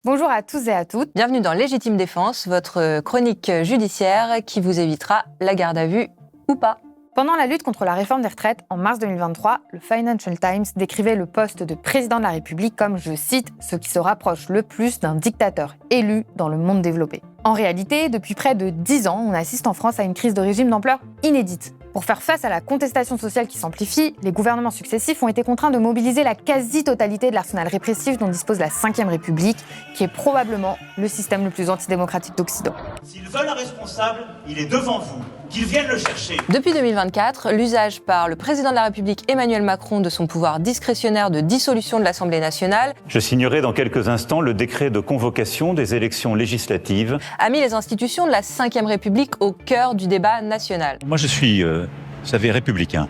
Bonjour à tous et à toutes. Bienvenue dans Légitime Défense, votre chronique judiciaire qui vous évitera la garde à vue ou pas. Pendant la lutte contre la réforme des retraites en mars 2023, le Financial Times décrivait le poste de président de la République comme, je cite, ce qui se rapproche le plus d'un dictateur élu dans le monde développé. En réalité, depuis près de 10 ans, on assiste en France à une crise de régime d'ampleur inédite. Pour faire face à la contestation sociale qui s'amplifie, les gouvernements successifs ont été contraints de mobiliser la quasi-totalité de l'arsenal répressif dont dispose la Ve République, qui est probablement le système le plus antidémocratique d'Occident. S'ils veulent un responsable, il est devant vous. Qu'ils viennent le chercher. Depuis 2024, l'usage par le président de la République Emmanuel Macron de son pouvoir discrétionnaire de dissolution de l'Assemblée nationale Je signerai dans quelques instants le décret de convocation des élections législatives. A mis les institutions de la Ve République au cœur du débat national. Moi je suis, vous savez, républicain.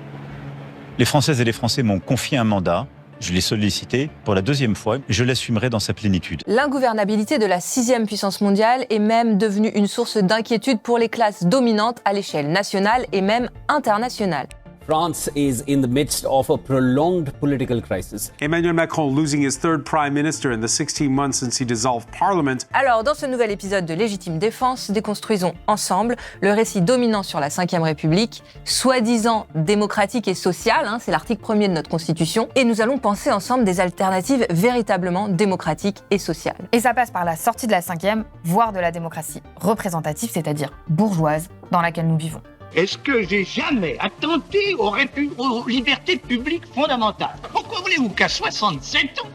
Les Françaises et les Français m'ont confié un mandat. Je l'ai sollicité pour la deuxième fois. Je l'assumerai dans sa plénitude. L'ingouvernabilité de la 6e puissance mondiale est même devenue une source d'inquiétude pour les classes dominantes à l'échelle nationale et même internationale. France is in the midst of a prolonged political crisis. Emmanuel Macron losing his third prime minister in the 16 months since he dissolved parliament. Alors, dans ce nouvel épisode de Légitime Défense, déconstruisons ensemble le récit dominant sur la Ve République, soi-disant démocratique et sociale, c'est l'article 1er de notre Constitution, et nous allons penser ensemble des alternatives véritablement démocratiques et sociales. Et ça passe par la sortie de la 5e, voire de la démocratie représentative, c'est-à-dire bourgeoise, dans laquelle nous vivons. Est-ce que j'ai jamais attenté aux libertés publiques fondamentales? Pourquoi voulez-vous qu'à 67 ans,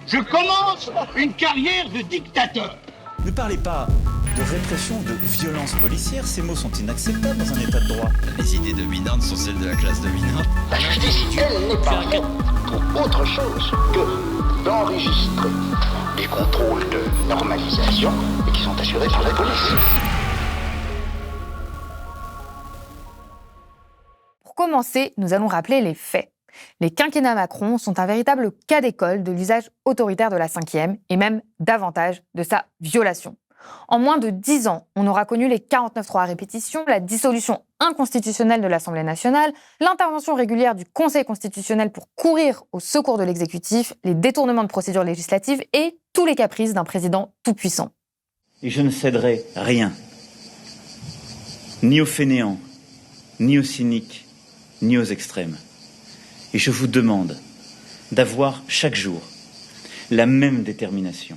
je commence une carrière de dictateur? Ne parlez pas de répression, de violence policière, ces mots sont inacceptables dans un état de droit. Les idées dominantes sont celles de la classe dominante. La justice, elle n'est pas faite pour autre chose que d'enregistrer des contrôles de normalisation qui sont assurés par la police. Pour commencer, nous allons rappeler les faits. Les quinquennats Macron sont un véritable cas d'école de l'usage autoritaire de la 5e et même davantage de sa violation. En moins de 10 ans, on aura connu les 49.3 à répétition, la dissolution inconstitutionnelle de l'Assemblée nationale, l'intervention régulière du Conseil constitutionnel pour courir au secours de l'exécutif, les détournements de procédures législatives et tous les caprices d'un président tout-puissant. Et je ne céderai rien, ni aux fainéants, ni aux cyniques, ni aux extrêmes. Et je vous demande d'avoir chaque jour la même détermination.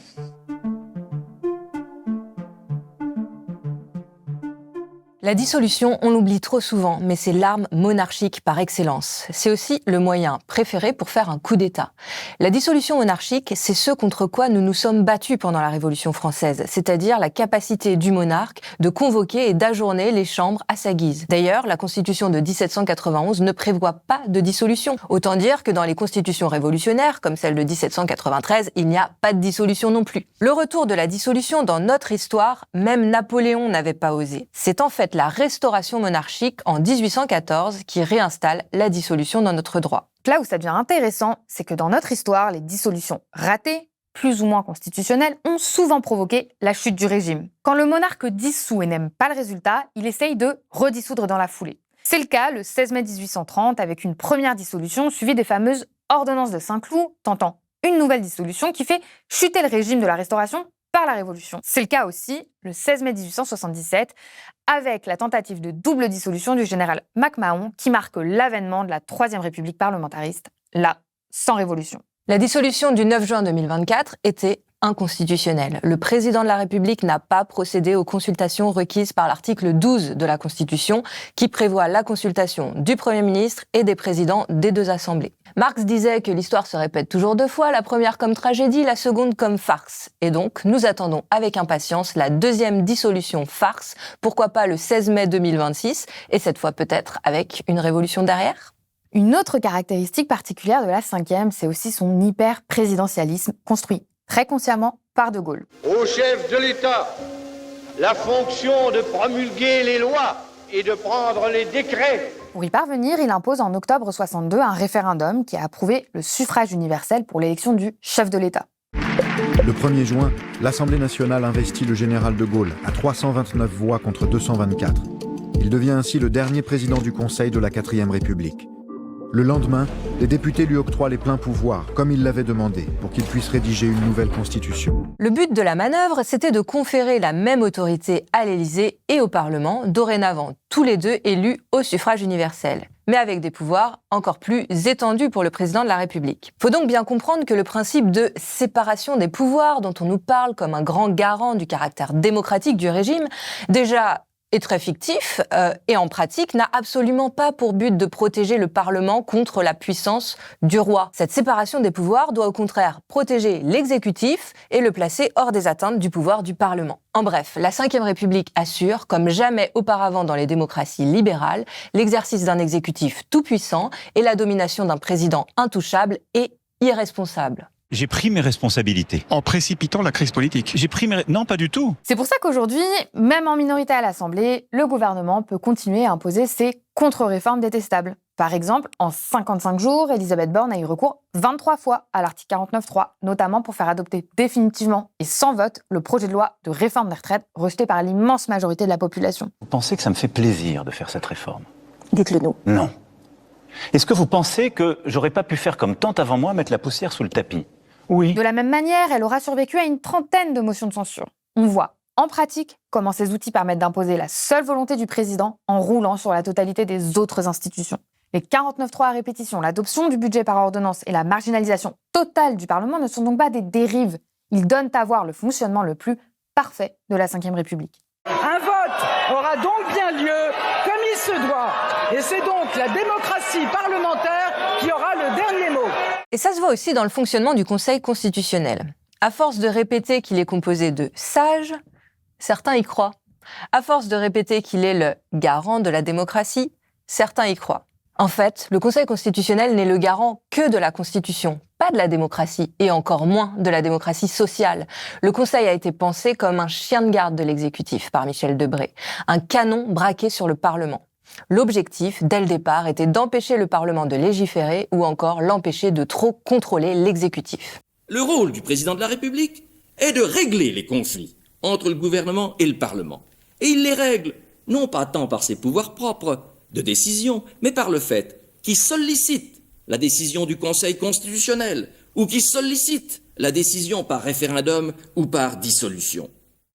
La dissolution, on l'oublie trop souvent, mais c'est l'arme monarchique par excellence. C'est aussi le moyen préféré pour faire un coup d'État. La dissolution monarchique, c'est ce contre quoi nous nous sommes battus pendant la Révolution française, c'est-à-dire la capacité du monarque de convoquer et d'ajourner les chambres à sa guise. D'ailleurs, la Constitution de 1791 ne prévoit pas de dissolution. Autant dire que dans les constitutions révolutionnaires, comme celle de 1793, il n'y a pas de dissolution non plus. Le retour de la dissolution dans notre histoire, même Napoléon n'avait pas osé. C'est en fait la restauration monarchique en 1814 qui réinstalle la dissolution dans notre droit. Là où ça devient intéressant, c'est que dans notre histoire, les dissolutions ratées, plus ou moins constitutionnelles, ont souvent provoqué la chute du régime. Quand le monarque dissout et n'aime pas le résultat, il essaye de redissoudre dans la foulée. C'est le cas le 16 mai 1830 avec une première dissolution suivie des fameuses ordonnances de Saint-Cloud tentant une nouvelle dissolution qui fait chuter le régime de la Restauration par la Révolution. C'est le cas aussi le 16 mai 1877 avec la tentative de double dissolution du général MacMahon qui marque l'avènement de la Troisième République parlementariste, là, sans révolution. La dissolution du 9 juin 2024 était inconstitutionnelle. Le président de la République n'a pas procédé aux consultations requises par l'article 12 de la Constitution qui prévoit la consultation du Premier ministre et des présidents des deux assemblées. Marx disait que l'histoire se répète toujours deux fois, la première comme tragédie, la seconde comme farce. Et donc, nous attendons avec impatience la deuxième dissolution farce, pourquoi pas le 16 mai 2026, et cette fois peut-être avec une révolution derrière ? Une autre caractéristique particulière de la 5e, c'est aussi son hyper-présidentialisme construit très consciemment par De Gaulle. Au chef de l'État, la fonction de promulguer les lois et de prendre les décrets. Pour y parvenir, il impose en octobre 62 un référendum qui a approuvé le suffrage universel pour l'élection du chef de l'État. Le 1er juin, l'Assemblée nationale investit le général de Gaulle à 329 voix contre 224. Il devient ainsi le dernier président du Conseil de la 4e République. Le lendemain, les députés lui octroient les pleins pouvoirs, comme il l'avait demandé, pour qu'il puisse rédiger une nouvelle constitution. Le but de la manœuvre, c'était de conférer la même autorité à l'Élysée et au Parlement, dorénavant tous les deux élus au suffrage universel, mais avec des pouvoirs encore plus étendus pour le président de la République. Faut donc bien comprendre que le principe de séparation des pouvoirs, dont on nous parle comme un grand garant du caractère démocratique du régime, déjà est très fictif et en pratique n'a absolument pas pour but de protéger le Parlement contre la puissance du roi. Cette séparation des pouvoirs doit au contraire protéger l'exécutif et le placer hors des atteintes du pouvoir du Parlement. En bref, la Ve République assure, comme jamais auparavant dans les démocraties libérales, l'exercice d'un exécutif tout-puissant et la domination d'un président intouchable et irresponsable. J'ai pris mes responsabilités. En précipitant la crise politique. Non, pas du tout. C'est pour ça qu'aujourd'hui, même en minorité à l'Assemblée, le gouvernement peut continuer à imposer ses contre-réformes détestables. Par exemple, en 55 jours, Elisabeth Borne a eu recours 23 fois à l'article 49.3, notamment pour faire adopter définitivement et sans vote le projet de loi de réforme des retraites rejeté par l'immense majorité de la population. Vous pensez que ça me fait plaisir de faire cette réforme? Dites-le nous. Non. Est-ce que vous pensez que j'aurais pas pu faire comme tant avant moi, mettre la poussière sous le tapis? Oui. De la même manière, elle aura survécu à une trentaine de motions de censure. On voit, en pratique, comment ces outils permettent d'imposer la seule volonté du président en roulant sur la totalité des autres institutions. Les 49.3 à répétition, l'adoption du budget par ordonnance et la marginalisation totale du Parlement ne sont donc pas des dérives. Ils donnent à voir le fonctionnement le plus parfait de la Ve République. Un vote aura donc bien lieu comme il se doit. Et c'est donc la démocratie parlementaire qui aura le dernier mot. Et ça se voit aussi dans le fonctionnement du Conseil constitutionnel. À force de répéter qu'il est composé de sages, certains y croient. À force de répéter qu'il est le garant de la démocratie, certains y croient. En fait, le Conseil constitutionnel n'est le garant que de la Constitution, pas de la démocratie, et encore moins de la démocratie sociale. Le Conseil a été pensé comme un chien de garde de l'exécutif par Michel Debré, un canon braqué sur le Parlement. L'objectif, dès le départ, était d'empêcher le Parlement de légiférer ou encore l'empêcher de trop contrôler l'exécutif. Le rôle du président de la République est de régler les conflits entre le gouvernement et le Parlement. Et il les règle, non pas tant par ses pouvoirs propres de décision, mais par le fait qu'il sollicite la décision du Conseil constitutionnel ou qu'il sollicite la décision par référendum ou par dissolution.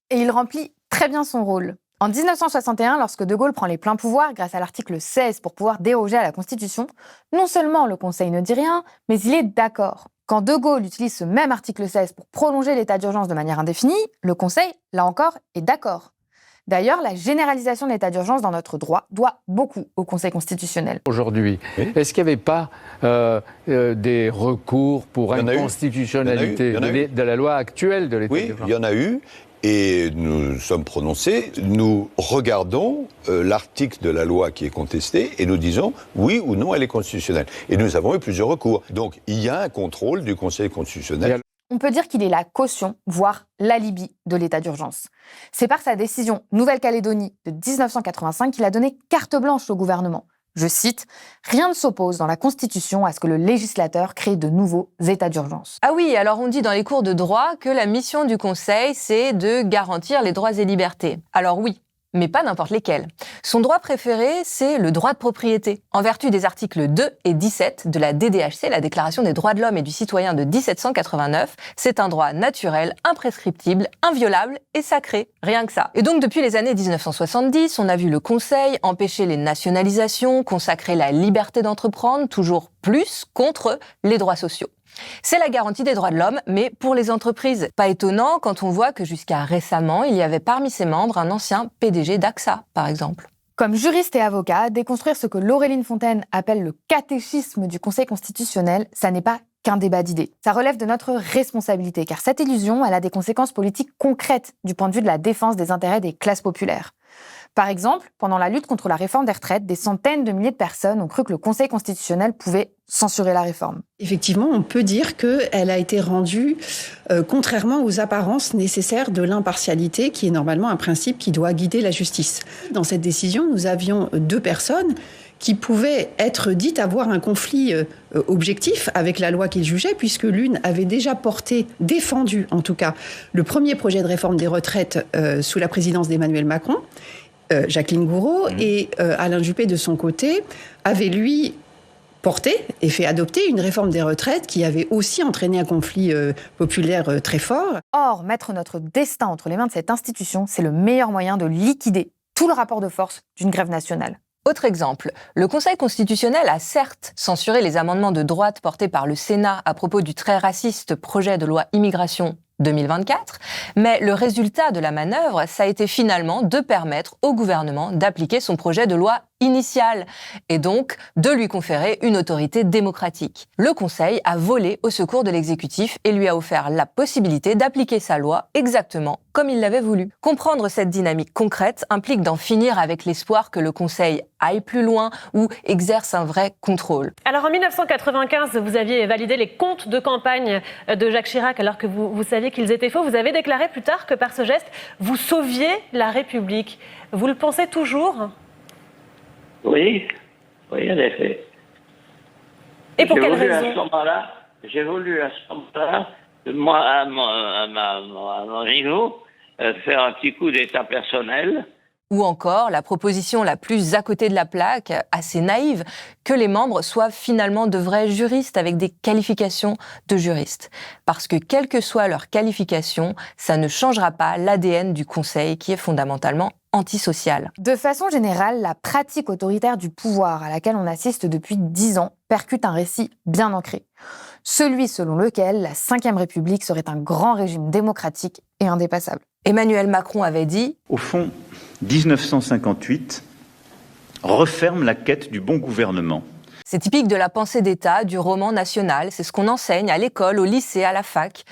Et il remplit très bien son rôle. En 1961, lorsque De Gaulle prend les pleins pouvoirs grâce à l'article 16 pour pouvoir déroger à la Constitution, non seulement le Conseil ne dit rien, mais il est d'accord. Quand De Gaulle utilise ce même article 16 pour prolonger l'état d'urgence de manière indéfinie, le Conseil, là encore, est d'accord. D'ailleurs, la généralisation de l'état d'urgence dans notre droit doit beaucoup au Conseil constitutionnel. Aujourd'hui, est-ce qu'il n'y avait pas des recours pour inconstitutionnalité de la loi actuelle de l'état d'urgence? Oui, il y en a eu. Et nous sommes prononcés, nous regardons l'article de la loi qui est contesté et nous disons oui ou non elle est constitutionnelle. Et nous avons eu plusieurs recours. Donc il y a un contrôle du Conseil constitutionnel. On peut dire qu'il est la caution, voire l'alibi de l'état d'urgence. C'est par sa décision Nouvelle-Calédonie de 1985 qu'il a donné carte blanche au gouvernement. Je cite, « Rien ne s'oppose dans la Constitution à ce que le législateur crée de nouveaux états d'urgence. » Ah oui, alors on dit dans les cours de droit que la mission du Conseil, c'est de garantir les droits et libertés. Alors oui, mais pas n'importe lesquels. Son droit préféré, c'est le droit de propriété. En vertu des articles 2 et 17 de la DDHC, la Déclaration des droits de l'homme et du citoyen de 1789, c'est un droit naturel, imprescriptible, inviolable et sacré. Rien que ça. Et donc depuis les années 1970, on a vu le Conseil empêcher les nationalisations, consacrer la liberté d'entreprendre, toujours plus contre les droits sociaux. C'est la garantie des droits de l'homme, mais pour les entreprises. Pas étonnant quand on voit que jusqu'à récemment, il y avait parmi ses membres un ancien PDG d'AXA, par exemple. Comme juriste et avocat, déconstruire ce que Laureline Fontaine appelle le catéchisme du Conseil constitutionnel, ça n'est pas qu'un débat d'idées. Ça relève de notre responsabilité, car cette illusion, elle a des conséquences politiques concrètes du point de vue de la défense des intérêts des classes populaires. Par exemple, pendant la lutte contre la réforme des retraites, des centaines de milliers de personnes ont cru que le Conseil constitutionnel pouvait censurer la réforme. Effectivement, on peut dire qu'elle a été rendue contrairement aux apparences nécessaires de l'impartialité, qui est normalement un principe qui doit guider la justice. Dans cette décision, nous avions 2 personnes qui pouvaient être dites avoir un conflit objectif avec la loi qu'ils jugeaient, puisque l'une avait déjà défendu en tout cas, le premier projet de réforme des retraites sous la présidence d'Emmanuel Macron, Jacqueline Gourault, et Alain Juppé, de son côté, avait lui porté et fait adopter une réforme des retraites qui avait aussi entraîné un conflit populaire très fort. Or, mettre notre destin entre les mains de cette institution, c'est le meilleur moyen de liquider tout le rapport de force d'une grève nationale. Autre exemple, le Conseil constitutionnel a certes censuré les amendements de droite portés par le Sénat à propos du très raciste projet de loi immigration 2024, mais le résultat de la manœuvre, ça a été finalement de permettre au gouvernement d'appliquer son projet de loi initial et donc de lui conférer une autorité démocratique. Le Conseil a volé au secours de l'exécutif et lui a offert la possibilité d'appliquer sa loi exactement comme il l'avait voulu. Comprendre cette dynamique concrète implique d'en finir avec l'espoir que le Conseil aille plus loin ou exerce un vrai contrôle. Alors en 1995, vous aviez validé les comptes de campagne de Jacques Chirac alors que vous saviez qu'ils étaient faux. Vous avez déclaré plus tard que par ce geste, vous sauviez la République. Vous le pensez toujours ? Oui, en effet. Et pour quelle raison ? J'ai voulu à ce moment-là, moi, à mon niveau, faire un petit coup d'état personnel. Ou encore la proposition la plus à côté de la plaque, assez naïve, que les membres soient finalement de vrais juristes avec des qualifications de juristes. Parce que quelle que soit leur qualification, ça ne changera pas l'ADN du Conseil qui est fondamentalement antisocial. De façon générale, la pratique autoritaire du pouvoir à laquelle on assiste depuis 10 ans percute un récit bien ancré. Celui selon lequel la Ve République serait un grand régime démocratique et indépassable. Emmanuel Macron avait dit « Au fond, 1958 referme la quête du bon gouvernement. » C'est typique de la pensée d'État, du roman national, c'est ce qu'on enseigne à l'école, au lycée, à la fac.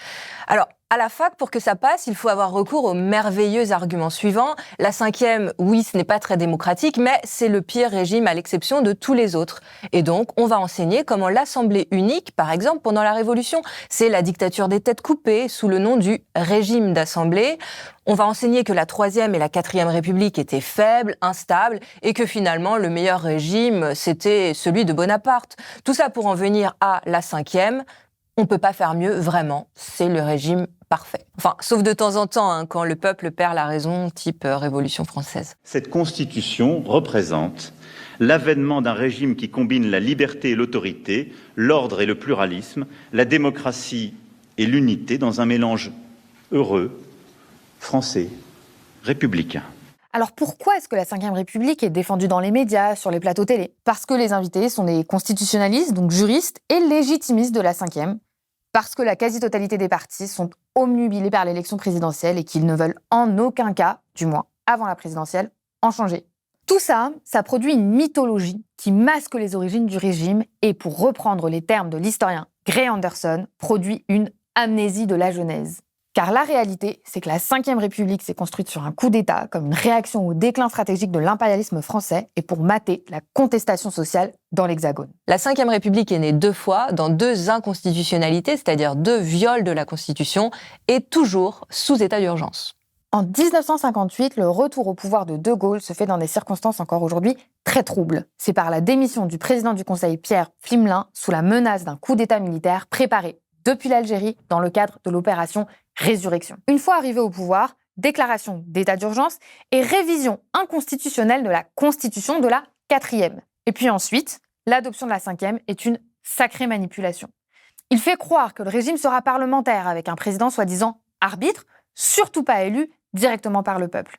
Alors, à la fac, pour que ça passe, il faut avoir recours au merveilleux argument suivant. La Ve, oui, ce n'est pas très démocratique, mais c'est le pire régime à l'exception de tous les autres. Et donc, on va enseigner comment l'Assemblée unique, par exemple, pendant la Révolution, c'est la dictature des têtes coupées sous le nom du régime d'Assemblée. On va enseigner que la Troisième et la Quatrième République étaient faibles, instables, et que finalement, le meilleur régime, c'était celui de Bonaparte. Tout ça pour en venir à la Ve. On peut pas faire mieux, vraiment. C'est le régime parfait. Enfin, sauf de temps en temps, quand le peuple perd la raison, type Révolution française. Cette constitution représente l'avènement d'un régime qui combine la liberté et l'autorité, l'ordre et le pluralisme, la démocratie et l'unité dans un mélange heureux, français, républicain. Alors pourquoi est-ce que la Ve République est défendue dans les médias, sur les plateaux télé ? Parce que les invités sont des constitutionnalistes, donc juristes, et légitimistes de la Ve. Parce que la quasi-totalité des partis sont obnubilés par l'élection présidentielle et qu'ils ne veulent en aucun cas, du moins avant la présidentielle, en changer. Tout ça, ça produit une mythologie qui masque les origines du régime et, pour reprendre les termes de l'historien Gray Anderson, produit une amnésie de la Genèse. Car la réalité, c'est que la Ve République s'est construite sur un coup d'État comme une réaction au déclin stratégique de l'impérialisme français et pour mater la contestation sociale dans l'Hexagone. La Ve République est née 2 fois dans 2 inconstitutionnalités, c'est-à-dire 2 viols de la Constitution, et toujours sous état d'urgence. En 1958, le retour au pouvoir de De Gaulle se fait dans des circonstances encore aujourd'hui très troubles. C'est par la démission du président du Conseil Pierre Pflimlin sous la menace d'un coup d'État militaire préparé depuis l'Algérie dans le cadre de l'opération Résurrection. Une fois arrivé au pouvoir, déclaration d'état d'urgence et révision inconstitutionnelle de la Constitution de la 4e. Et puis ensuite, l'adoption de la 5e est une sacrée manipulation. Il fait croire que le régime sera parlementaire avec un président soi-disant arbitre, surtout pas élu directement par le peuple.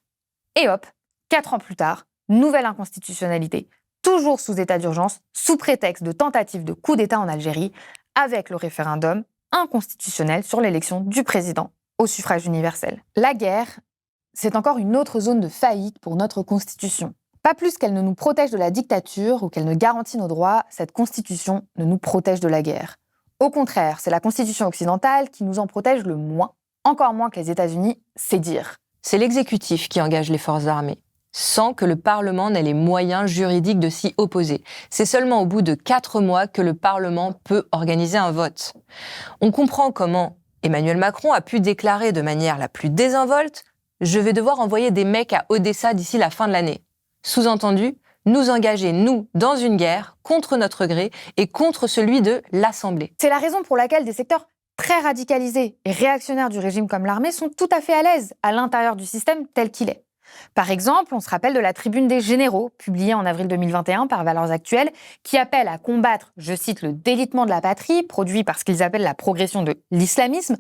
Et hop, 4 ans plus tard, nouvelle inconstitutionnalité, toujours sous état d'urgence, sous prétexte de tentative de coup d'État en Algérie, avec le référendum inconstitutionnel sur l'élection du président au suffrage universel. La guerre, c'est encore une autre zone de faillite pour notre Constitution. Pas plus qu'elle ne nous protège de la dictature ou qu'elle ne garantit nos droits, cette Constitution ne nous protège de la guerre. Au contraire, c'est la Constitution occidentale qui nous en protège le moins, encore moins que les États-Unis, c'est dire. C'est l'exécutif qui engage les forces armées, sans que le Parlement n'ait les moyens juridiques de s'y opposer. C'est seulement au bout de 4 mois que le Parlement peut organiser un vote. On comprend comment Emmanuel Macron a pu déclarer de manière la plus désinvolte « Je vais devoir envoyer des mecs à Odessa d'ici la fin de l'année ». Sous-entendu, nous engager, nous, dans une guerre, contre notre gré et contre celui de l'Assemblée. C'est la raison pour laquelle des secteurs très radicalisés et réactionnaires du régime comme l'armée sont tout à fait à l'aise à l'intérieur du système tel qu'il est. Par exemple, on se rappelle de la Tribune des généraux, publiée en avril 2021 par Valeurs Actuelles, qui appelle à combattre, je cite, le délitement de la patrie, produit par ce qu'ils appellent la progression de l'islamisme,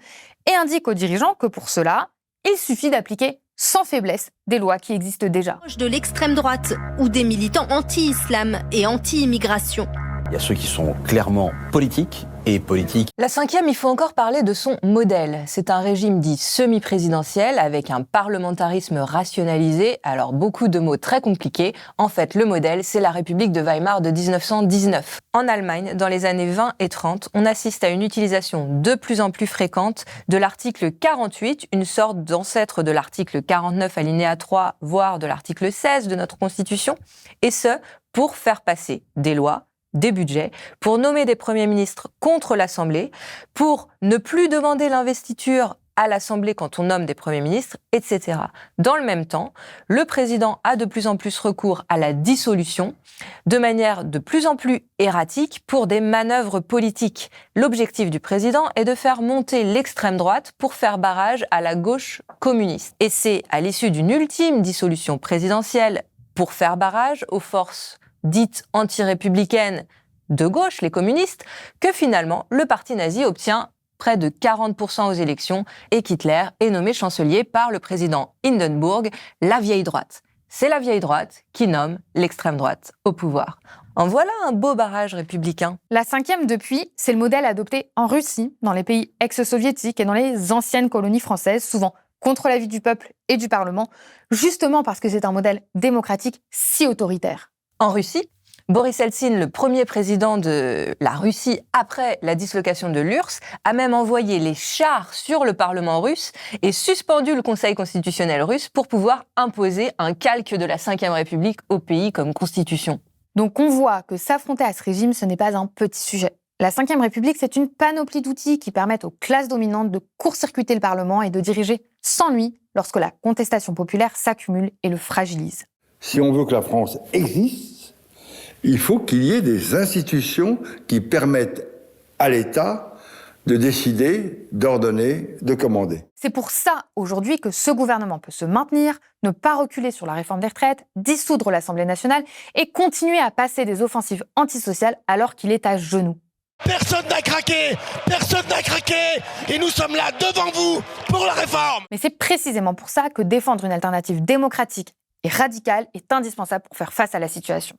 et indique aux dirigeants que pour cela, il suffit d'appliquer sans faiblesse des lois qui existent déjà. De l'extrême droite ou des militants anti-islam et anti-immigration. Il y a ceux qui sont clairement politiques et politiques. La cinquième, il faut encore parler de son modèle. C'est un régime dit semi-présidentiel avec un parlementarisme rationalisé. Alors beaucoup de mots très compliqués. En fait, le modèle, c'est la République de Weimar de 1919. En Allemagne, dans les années 20 et 30, on assiste à une utilisation de plus en plus fréquente de l'article 48, une sorte d'ancêtre de l'article 49 alinéa 3, voire de l'article 16 de notre Constitution, et ce, pour faire passer des lois, des budgets, pour nommer des premiers ministres contre l'Assemblée, pour ne plus demander l'investiture à l'Assemblée quand on nomme des premiers ministres, etc. Dans le même temps, le président a de plus en plus recours à la dissolution, de manière de plus en plus erratique pour des manœuvres politiques. L'objectif du président est de faire monter l'extrême droite pour faire barrage à la gauche communiste. Et c'est à l'issue d'une ultime dissolution présidentielle pour faire barrage aux forces dites anti-républicaines de gauche, les communistes, que finalement le parti nazi obtient près de 40% aux élections et qu'Hitler est nommé chancelier par le président Hindenburg, la vieille droite. C'est la vieille droite qui nomme l'extrême droite au pouvoir. En voilà un beau barrage républicain. La cinquième, depuis, c'est le modèle adopté en Russie, dans les pays ex-soviétiques et dans les anciennes colonies françaises, souvent contre l'avis du peuple et du Parlement, justement parce que c'est un modèle démocratique si autoritaire. En Russie, Boris Eltsine, le premier président de la Russie après la dislocation de l'URSS, a même envoyé les chars sur le Parlement russe et suspendu le Conseil constitutionnel russe pour pouvoir imposer un calque de la Ve République au pays comme constitution. Donc on voit que s'affronter à ce régime, ce n'est pas un petit sujet. La Ve République, c'est une panoplie d'outils qui permettent aux classes dominantes de court-circuiter le Parlement et de diriger sans lui lorsque la contestation populaire s'accumule et le fragilise. Si on veut que la France existe, il faut qu'il y ait des institutions qui permettent à l'État de décider, d'ordonner, de commander. C'est pour ça, aujourd'hui, que ce gouvernement peut se maintenir, ne pas reculer sur la réforme des retraites, dissoudre l'Assemblée nationale et continuer à passer des offensives antisociales alors qu'il est à genoux. Personne n'a craqué! Personne n'a craqué! Et nous sommes là devant vous pour la réforme! Mais c'est précisément pour ça que défendre une alternative démocratique et radicale est indispensable pour faire face à la situation.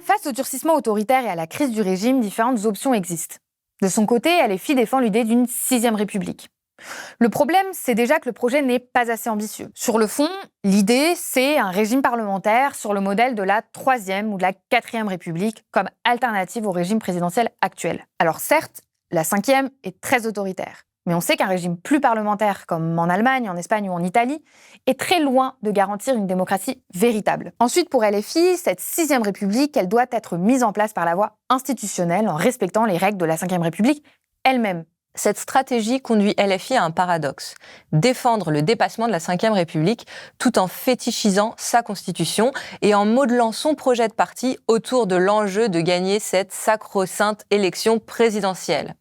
Face au durcissement autoritaire et à la crise du régime, différentes options existent. De son côté, LFI défend l'idée d'une 6e République. Le problème, c'est déjà que le projet n'est pas assez ambitieux. Sur le fond, l'idée, c'est un régime parlementaire sur le modèle de la 3e ou de la 4e République comme alternative au régime présidentiel actuel. Alors certes, la 5e est très autoritaire. Mais on sait qu'un régime plus parlementaire, comme en Allemagne, en Espagne ou en Italie, est très loin de garantir une démocratie véritable. Ensuite, pour LFI, cette 6e République, elle doit être mise en place par la voie institutionnelle en respectant les règles de la 5e République elle-même. Cette stratégie conduit LFI à un paradoxe. Défendre le dépassement de la 5e République tout en fétichisant sa constitution et en modelant son projet de parti autour de l'enjeu de gagner cette sacro-sainte élection présidentielle.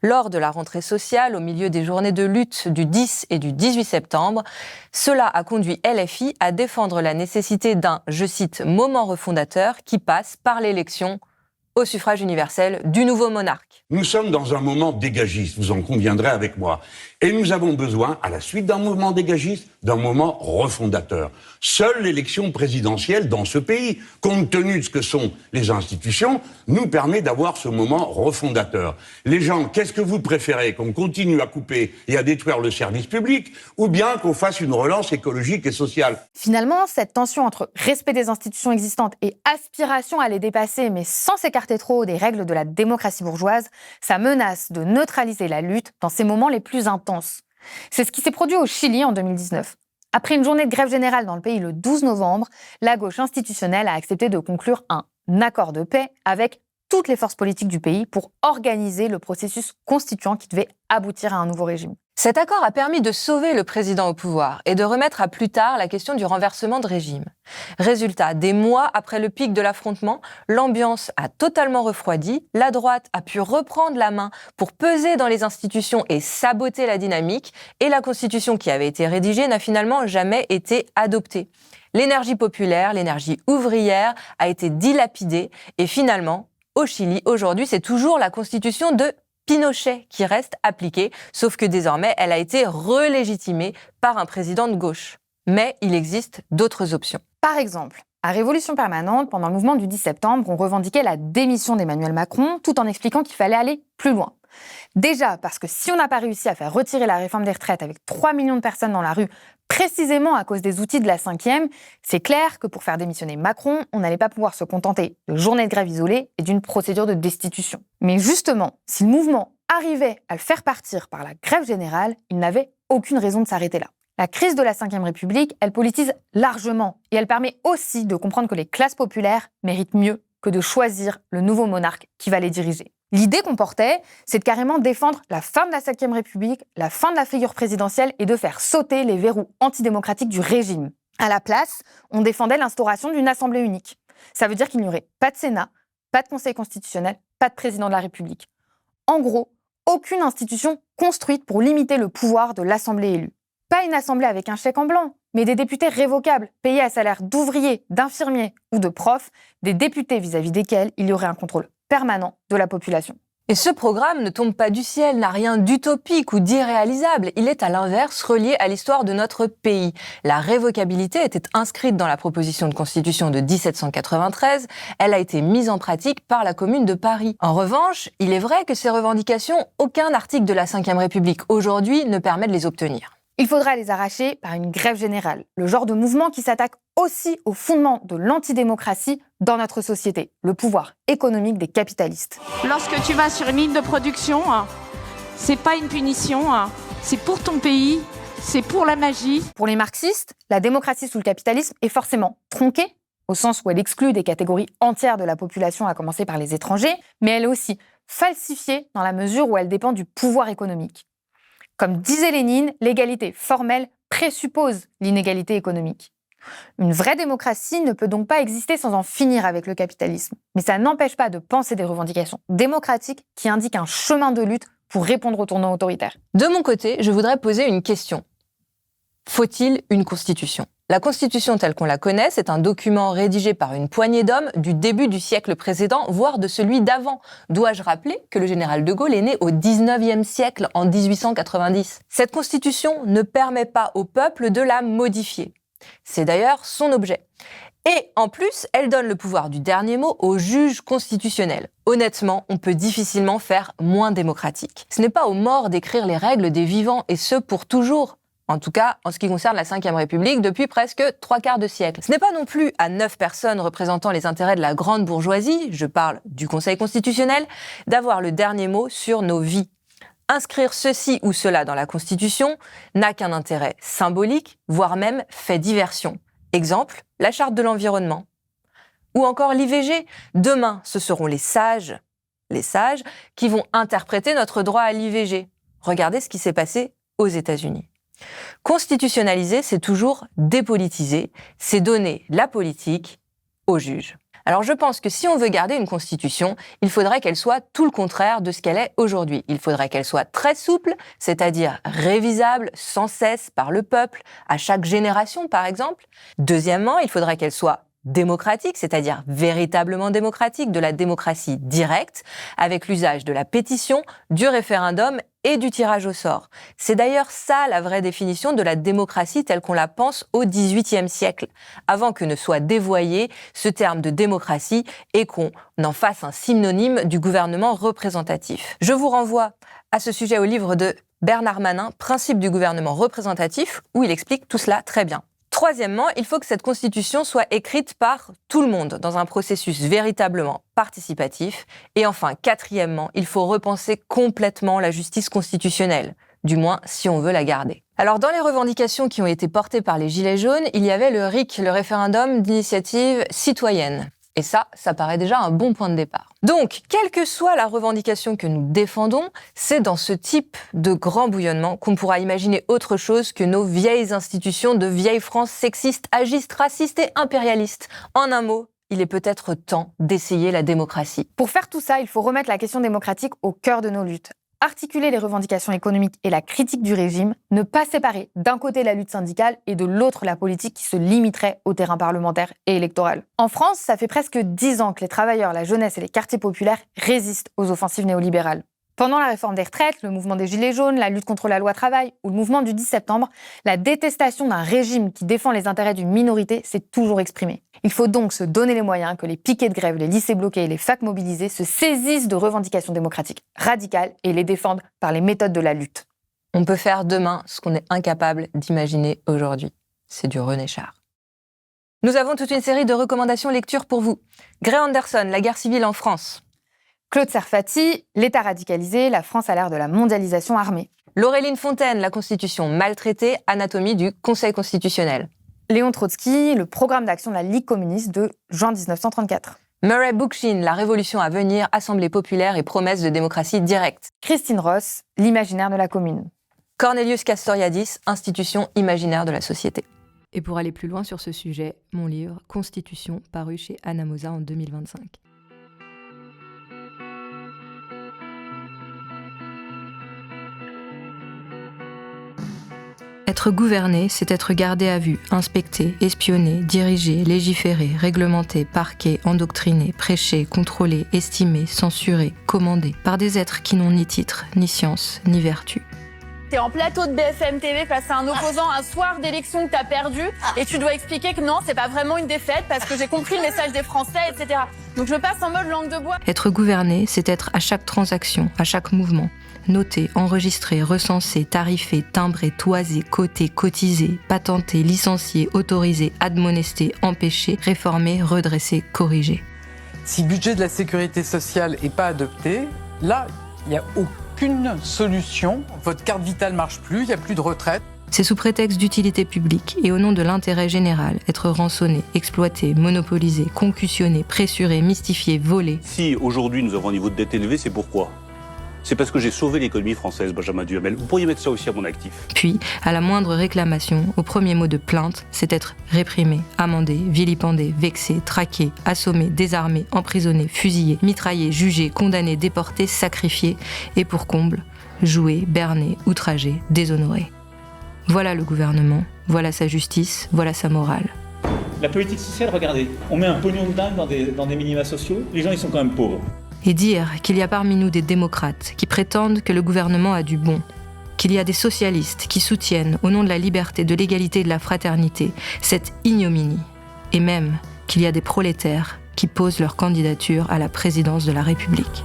Lors de la rentrée sociale, au milieu des journées de lutte du 10 et du 18 septembre, cela a conduit LFI à défendre la nécessité d'un, je cite, moment refondateur qui passe par l'élection au suffrage universel du nouveau monarque. Nous sommes dans un moment dégagiste, vous en conviendrez avec moi. Et nous avons besoin, à la suite d'un mouvement dégagiste, d'un moment refondateur. Seule l'élection présidentielle dans ce pays, compte tenu de ce que sont les institutions, nous permet d'avoir ce moment refondateur. Les gens, qu'est-ce que vous préférez? Qu'on continue à couper et à détruire le service public, ou bien qu'on fasse une relance écologique et sociale? Finalement, cette tension entre respect des institutions existantes et aspiration à les dépasser, mais sans s'écarter trop des règles de la démocratie bourgeoise, ça menace de neutraliser la lutte dans ces moments les plus intenses. C'est ce qui s'est produit au Chili en 2019. Après une journée de grève générale dans le pays le 12 novembre, la gauche institutionnelle a accepté de conclure un accord de paix avec toutes les forces politiques du pays pour organiser le processus constituant qui devait aboutir à un nouveau régime. Cet accord a permis de sauver le président au pouvoir et de remettre à plus tard la question du renversement de régime. Résultat, des mois après le pic de l'affrontement, l'ambiance a totalement refroidi, la droite a pu reprendre la main pour peser dans les institutions et saboter la dynamique, et la constitution qui avait été rédigée n'a finalement jamais été adoptée. L'énergie populaire, l'énergie ouvrière a été dilapidée et finalement, au Chili, aujourd'hui, c'est toujours la constitution de Pinochet qui reste appliquée, sauf que désormais, elle a été relégitimée par un président de gauche. Mais il existe d'autres options. Par exemple, à Révolution permanente, pendant le mouvement du 10 septembre, on revendiquait la démission d'Emmanuel Macron tout en expliquant qu'il fallait aller plus loin. Déjà parce que si on n'a pas réussi à faire retirer la réforme des retraites avec 3 millions de personnes dans la rue, précisément à cause des outils de la 5e, c'est clair que pour faire démissionner Macron, on n'allait pas pouvoir se contenter de journées de grève isolées et d'une procédure de destitution. Mais justement, si le mouvement arrivait à le faire partir par la grève générale, il n'avait aucune raison de s'arrêter là. La crise de la Ve République, elle politise largement et elle permet aussi de comprendre que les classes populaires méritent mieux que de choisir le nouveau monarque qui va les diriger. L'idée qu'on portait, c'est de carrément défendre la fin de la Ve République, la fin de la figure présidentielle et de faire sauter les verrous antidémocratiques du régime. À la place, on défendait l'instauration d'une assemblée unique. Ça veut dire qu'il n'y aurait pas de Sénat, pas de Conseil constitutionnel, pas de président de la République. En gros, aucune institution construite pour limiter le pouvoir de l'assemblée élue. Pas une assemblée avec un chèque en blanc, mais des députés révocables, payés à salaire d'ouvriers, d'infirmiers ou de profs, des députés vis-à-vis desquels il y aurait un contrôle permanent de la population. Et ce programme ne tombe pas du ciel, n'a rien d'utopique ou d'irréalisable. Il est à l'inverse relié à l'histoire de notre pays. La révocabilité était inscrite dans la proposition de constitution de 1793. Elle a été mise en pratique par la Commune de Paris. En revanche, il est vrai que ces revendications, aucun article de la Ve République aujourd'hui ne permet de les obtenir. Il faudra les arracher par une grève générale, le genre de mouvement qui s'attaque aussi au fondement de l'antidémocratie dans notre société, le pouvoir économique des capitalistes. Lorsque tu vas sur une ligne de production, c'est pas une punition, c'est pour ton pays, c'est pour la magie. Pour les marxistes, la démocratie sous le capitalisme est forcément tronquée, au sens où elle exclut des catégories entières de la population, à commencer par les étrangers, mais elle est aussi falsifiée dans la mesure où elle dépend du pouvoir économique. Comme disait Lénine, l'égalité formelle présuppose l'inégalité économique. Une vraie démocratie ne peut donc pas exister sans en finir avec le capitalisme. Mais ça n'empêche pas de penser des revendications démocratiques qui indiquent un chemin de lutte pour répondre au tournant autoritaire. De mon côté, je voudrais poser une question. Faut-il une constitution ? La constitution telle qu'on la connaît, c'est un document rédigé par une poignée d'hommes du début du siècle précédent, voire de celui d'avant. Dois-je rappeler que le général de Gaulle est né au 19e siècle, en 1890. Cette constitution ne permet pas au peuple de la modifier. C'est d'ailleurs son objet. Et en plus, elle donne le pouvoir du dernier mot au juge constitutionnel. Honnêtement, on peut difficilement faire moins démocratique. Ce n'est pas aux morts d'écrire les règles des vivants, et ce pour toujours. En tout cas, en ce qui concerne la Ve République, depuis presque 3/4 de siècle. Ce n'est pas non plus à 9 personnes représentant les intérêts de la grande bourgeoisie, je parle du Conseil constitutionnel, d'avoir le dernier mot sur nos vies. Inscrire ceci ou cela dans la Constitution n'a qu'un intérêt symbolique, voire même fait diversion. Exemple, la Charte de l'environnement. Ou encore l'IVG. Demain, ce seront les sages qui vont interpréter notre droit à l'IVG. Regardez ce qui s'est passé aux États-Unis. Constitutionnaliser, c'est toujours dépolitiser, c'est donner la politique aux juges. Alors je pense que si on veut garder une constitution, il faudrait qu'elle soit tout le contraire de ce qu'elle est aujourd'hui. Il faudrait qu'elle soit très souple, c'est-à-dire révisable sans cesse par le peuple, à chaque génération par exemple. Deuxièmement, il faudrait qu'elle soit démocratique, c'est-à-dire véritablement démocratique, de la démocratie directe, avec l'usage de la pétition, du référendum et du tirage au sort. C'est d'ailleurs ça la vraie définition de la démocratie telle qu'on la pense au XVIIIe siècle, avant que ne soit dévoyé ce terme de démocratie et qu'on en fasse un synonyme du gouvernement représentatif. Je vous renvoie à ce sujet au livre de Bernard Manin, Principe du gouvernement représentatif, où il explique tout cela très bien. Troisièmement, il faut que cette constitution soit écrite par tout le monde, dans un processus véritablement participatif. Et enfin, quatrièmement, il faut repenser complètement la justice constitutionnelle, du moins si on veut la garder. Alors dans les revendications qui ont été portées par les Gilets jaunes, il y avait le RIC, le référendum d'initiative citoyenne. Et ça paraît déjà un bon point de départ. Donc, quelle que soit la revendication que nous défendons, c'est dans ce type de grand bouillonnement qu'on pourra imaginer autre chose que nos vieilles institutions de vieille France sexistes, agistes, racistes et impérialistes. En un mot, il est peut-être temps d'essayer la démocratie. Pour faire tout ça, il faut remettre la question démocratique au cœur de nos luttes. Articuler les revendications économiques et la critique du régime, ne pas séparer d'un côté la lutte syndicale et de l'autre la politique qui se limiterait au terrain parlementaire et électoral. En France, ça fait presque 10 ans que les travailleurs, la jeunesse et les quartiers populaires résistent aux offensives néolibérales. Pendant la réforme des retraites, le mouvement des Gilets jaunes, la lutte contre la loi travail ou le mouvement du 10 septembre, la détestation d'un régime qui défend les intérêts d'une minorité s'est toujours exprimée. Il faut donc se donner les moyens que les piquets de grève, les lycées bloqués et les facs mobilisés se saisissent de revendications démocratiques radicales et les défendent par les méthodes de la lutte. On peut faire demain ce qu'on est incapable d'imaginer aujourd'hui. C'est du René Char. Nous avons toute une série de recommandations lecture pour vous. Gray Anderson, La guerre civile en France. Claude Serfati, L'État radicalisé, la France à l'ère de la mondialisation armée. Laureline Fontaine, La Constitution maltraitée, anatomie du Conseil constitutionnel. Léon Trotsky, le programme d'action de la Ligue communiste de juin 1934. Murray Bookchin, La révolution à venir, Assemblée populaire et promesse de démocratie directe. Christine Ross, L'imaginaire de la commune. Cornelius Castoriadis, Institution imaginaire de la société. Et pour aller plus loin sur ce sujet, mon livre Constitution, paru chez Anamosa en 2025. Être gouverné, c'est être gardé à vue, inspecté, espionné, dirigé, légiféré, réglementé, parqué, endoctriné, prêché, contrôlé, estimé, censuré, commandé, par des êtres qui n'ont ni titre, ni science, ni vertu. T'es en plateau de BFM TV face à un opposant un soir d'élection que t'as perdu et tu dois expliquer que non, c'est pas vraiment une défaite parce que j'ai compris le message des Français, etc. Donc je passe en mode langue de bois. Être gouverné, c'est être à chaque transaction, à chaque mouvement, noté, enregistré, recensé, tarifé, timbré, toisé, coté, cotisé, patenté, licencié, autorisé, admonesté, empêché, réformé, redressé, corrigé. Si le budget de la sécurité sociale n'est pas adopté, là, il n'y a aucune solution. Votre carte vitale ne marche plus, il n'y a plus de retraite. C'est sous prétexte d'utilité publique et au nom de l'intérêt général, être rançonné, exploité, monopolisé, concussionné, pressuré, mystifié, volé. Si aujourd'hui nous avons un niveau de dette élevé, c'est pourquoi ? C'est parce que j'ai sauvé l'économie française, Benjamin Duhamel. Vous pourriez mettre ça aussi à mon actif. Puis, à la moindre réclamation, au premier mot de plainte, c'est être réprimé, amendé, vilipendé, vexé, traqué, assommé, désarmé, emprisonné, fusillé, mitraillé, jugé, condamné, déporté, sacrifié, et pour comble, joué, berné, outragé, déshonoré. Voilà le gouvernement, voilà sa justice, voilà sa morale. La politique sociale, regardez, on met un pognon de dingue dans des minima sociaux, les gens ils sont quand même pauvres. Et dire qu'il y a parmi nous des démocrates qui prétendent que le gouvernement a du bon, qu'il y a des socialistes qui soutiennent, au nom de la liberté, de l'égalité et de la fraternité, cette ignominie, et même qu'il y a des prolétaires qui posent leur candidature à la présidence de la République.